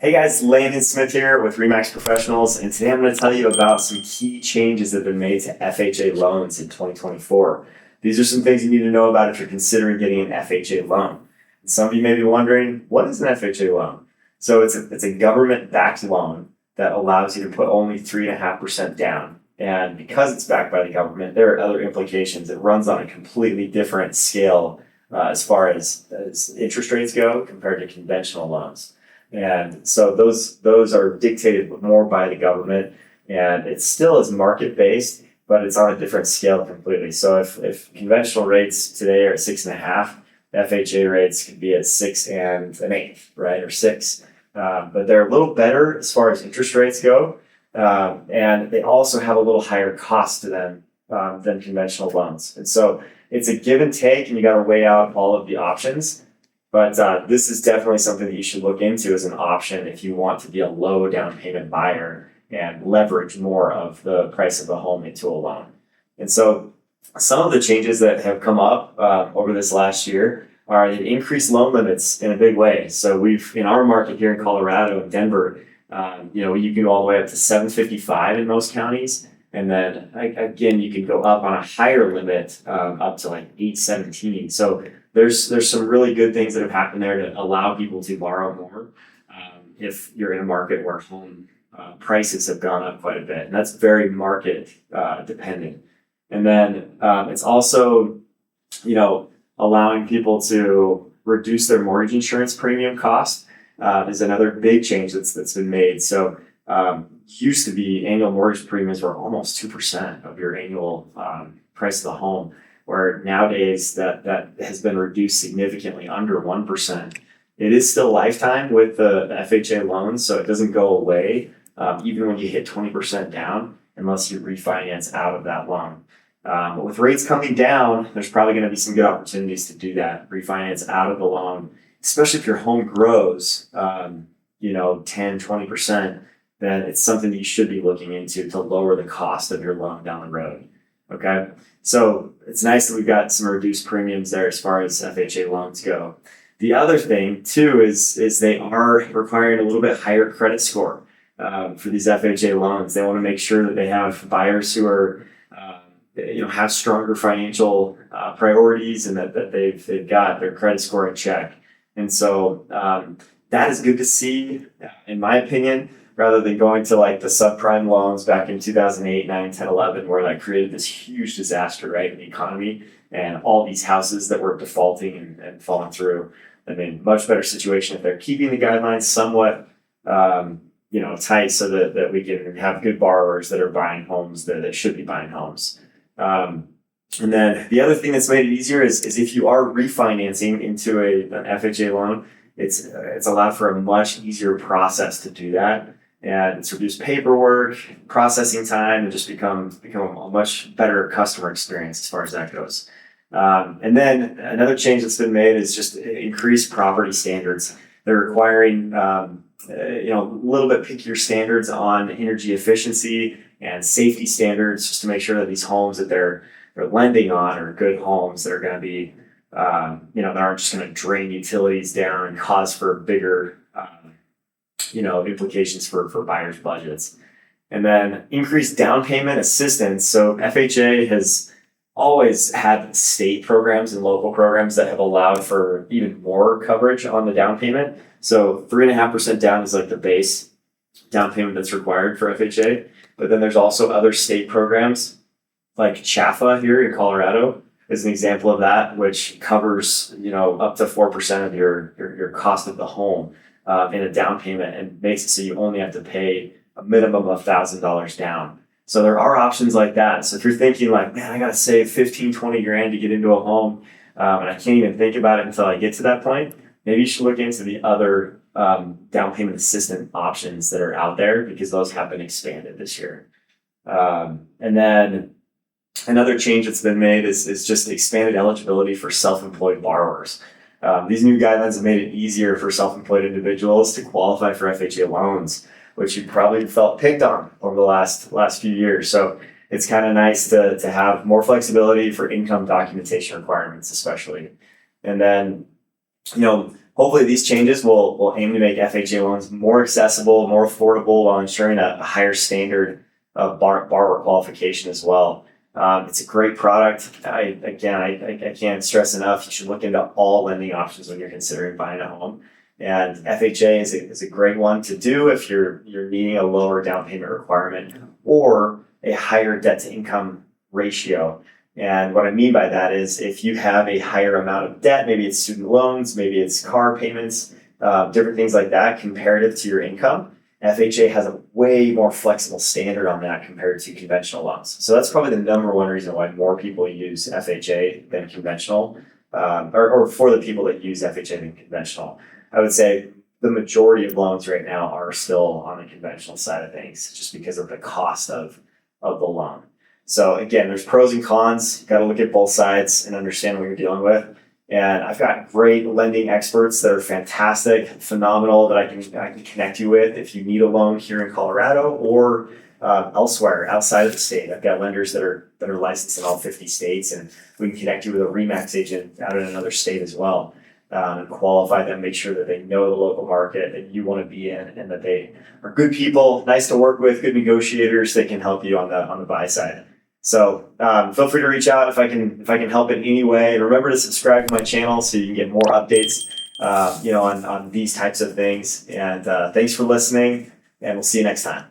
Hey guys, Landon Smith here with Remax Professionals, and today I'm going to tell you about some key changes that have been made to FHA loans in 2024. These are some things you need to know about if you're considering getting an FHA loan. And some of you may be wondering, what is an FHA loan? So it's a government-backed loan that allows you to put only 3.5% down. And because it's backed by the government, there are other implications. It runs on a completely different scale as far as interest rates go compared to conventional loans. And so those are dictated more by the government, and it still is market based, but it's on a different scale completely. So if conventional rates today are at 6.5, FHA rates could be at 6.125, right, or 6. But they're a little better as far as interest rates go, and they also have a little higher cost to them than conventional loans. And so it's a give and take, and you got to weigh out all of the options. But this is definitely something that you should look into as an option if you want to be a low down payment buyer and leverage more of the price of the home into a loan. And so some of the changes that have come up over this last year are the increased loan limits in a big way. So we've, in our market here in Colorado and Denver, you can go all the way up to 755 in most counties. And then again, you can go up on a higher limit up to like 817. So there's some really good things that have happened there to allow people to borrow more if you're in a market where home prices have gone up quite a bit. And that's very market dependent. And then it's also, allowing people to reduce their mortgage insurance premium cost is another big change that's been made. So used to be annual mortgage premiums were almost 2% of your annual price of the home, where nowadays that has been reduced significantly under 1%. It is still lifetime with the FHA loans, so it doesn't go away even when you hit 20% down unless you refinance out of that loan. But with rates coming down, there's probably going to be some good opportunities to do that, refinance out of the loan, especially if your home grows, 10, 20%, then it's something that you should be looking into to lower the cost of your loan down the road. Okay. So it's nice that we've got some reduced premiums there as far as FHA loans go. The other thing too is they are requiring a little bit higher credit score for these FHA loans. They want to make sure that they have buyers who are, have stronger financial priorities and that they've got their credit score in check. And so that is good to see, in my opinion, rather than going to like the subprime loans back in 2008, 9, 10, 11, where that created this huge disaster, right, in the economy and all these houses that were defaulting and falling through. I mean, much better situation if they're keeping the guidelines somewhat, tight so that we can have good borrowers that are buying homes that should be buying homes. And then the other thing that's made it easier is if you are refinancing into an FHA loan, it's allowed for a much easier process to do that. And it's reduced paperwork, processing time, and just become a much better customer experience as far as that goes. And then another change that's been made is just increased property standards. They're requiring a little bit pickier standards on energy efficiency and safety standards, just to make sure that these homes that they're lending on are good homes that are going to be, that aren't just going to drain utilities down and cause for bigger implications for buyers' budgets. And then increased down payment assistance. So FHA has always had state programs and local programs that have allowed for even more coverage on the down payment. So 3.5% down is like the base down payment that's required for FHA. But then there's also other state programs like CHFA here in Colorado is an example of that, which covers, up to 4% of your cost of the home in a down payment and makes it so you only have to pay a minimum of $1,000 down. So there are options like that. So if you're thinking like, man, I got to save 15, 20 grand to get into a home and I can't even think about it until I get to that point, maybe you should look into the other down payment assistance options that are out there because those have been expanded this year. And then another change that's been made is just expanded eligibility for self-employed borrowers. These new guidelines have made it easier for self-employed individuals to qualify for FHA loans, which you probably felt picked on over the last few years. So it's kind of nice to have more flexibility for income documentation requirements, especially. And then, hopefully these changes will aim to make FHA loans more accessible, more affordable, while ensuring a higher standard of borrower qualification as well. It's a great product. I can't stress enough, you should look into all lending options when you're considering buying a home. And FHA is a great one to do if you're needing a lower down payment requirement or a higher debt to income ratio. And what I mean by that is if you have a higher amount of debt, maybe it's student loans, maybe it's car payments, different things like that comparative to your income, FHA has a way more flexible standard on that compared to conventional loans. So that's probably the number one reason why more people use FHA than conventional, or for the people that use FHA than conventional. I would say the majority of loans right now are still on the conventional side of things just because of the cost of the loan. So again, there's pros and cons. You got to look at both sides and understand what you're dealing with. And I've got great lending experts that are fantastic, phenomenal, that I can connect you with if you need a loan here in Colorado or elsewhere outside of the state. I've got lenders that are licensed in all 50 states, and we can connect you with a Remax agent out in another state as well. And qualify them, make sure that they know the local market that you want to be in, and that they are good people, nice to work with, good negotiators that can help you on the buy side. So feel free to reach out if I can help in any way. And remember to subscribe to my channel so you can get more updates, on these types of things. And thanks for listening, and we'll see you next time.